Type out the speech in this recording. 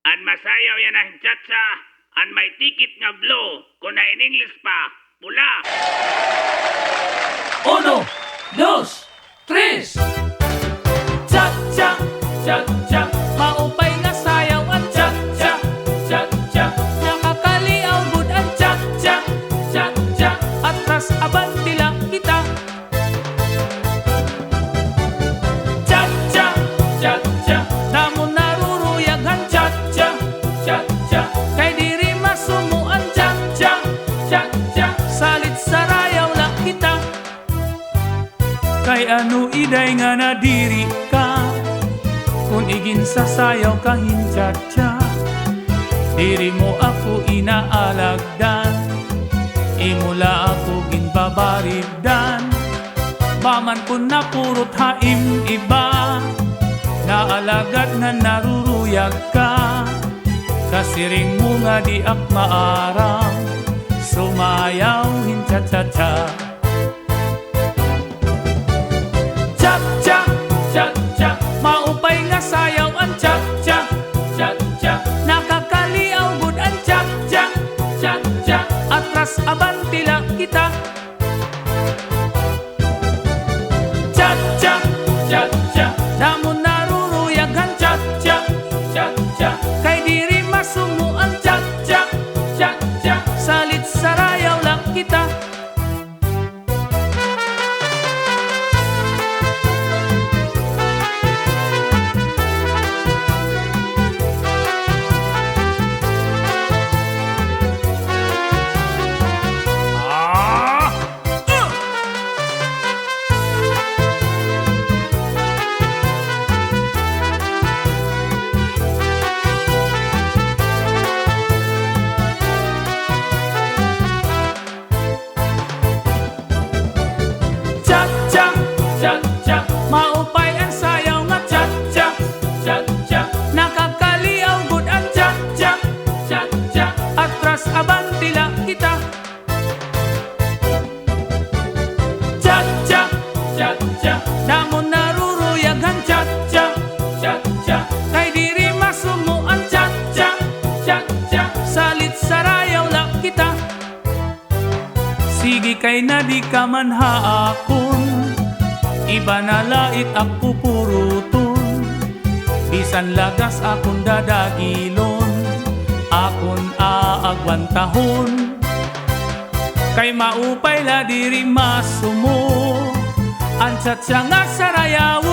An masayaw yan ang chatsa, an may tikit nga blue, kung na in English pa, pula. 1, 2, 3. Cha-cha, cha-cha, maupay nga sayaw ang cha-cha, cha-cha. Nakakaliaw gud ang cha-cha, cha-cha. Atras abanti lang kita. Cha-cha, cha-cha, namo naruruyag ang cha-cha, cha-cha. Kay diri masumo ang cha-cha, cha-cha. Salit sarayaw lang kita. Kay ano iday nga nadiri ka, kung igin sasayaw ka hincha-cha. Diri mo ako inaalagdan, imula ako ginbabariddan. Maman ko na purot haim iba, naalagad nga naruruyag ka. Kasiring mo nga di ak maarang, sumayaw hincha-cha-cha. Cha-cha, cha-cha, maupay nga sayaw ang cha-cha, cha-cha. Nakakaliaw gud ang cha-cha, cha-cha. Atras abanti lang kita. Cha-cha, cha-cha, namo naruruyag ang cha-cha, cha-cha. Kay diri masumo ang cha-cha, cha-cha. Salit sarayaw lang kita. Cha-cha, cha-cha, maupay ang sayaw nga cha-cha, cha-cha. Nakakaliaw gud ang cha-cha, cha-cha. Atras abanti lang kita. Cha-cha, cha-cha, namo naruruyag ang cha-cha, cha-cha. Kay diri masumo ang cha-cha, cha-cha. Salit sarayaw lang kita. Sige kay na di ka man haakon, iba na lait ako puruton. Bisan lagas akon dadagilon, akon aagwantahon. Kay maupay la diri masumo, ang cha-cha nga sarayaw.